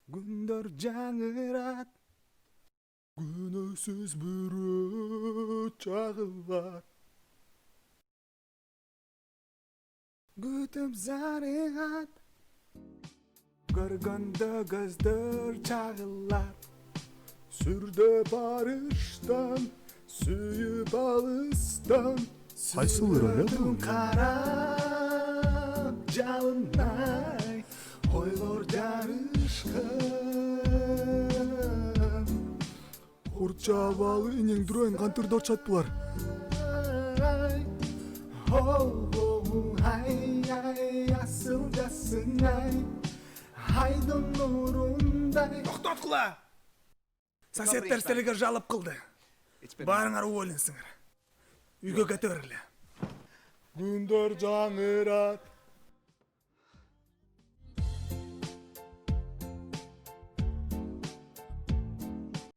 Gündür жаңырат, günüsüz bürü çağılar. Gütüp zarıgat, görgöndö gözдөр çağılar. Sürde barıştan, süyüp alıstan. Qaysılır öyle bu? Kara жалындай, ойлор жарышкан. Урча балы инең дүрөйн кантырда чаттылар. Асылдасың ай, айдын нурундай. Тоқтат кыла! Соседтер силерге жалып кылды. Барыңар уволинсиңер. Үйгө кете бергиле. Күндөр жаңырат,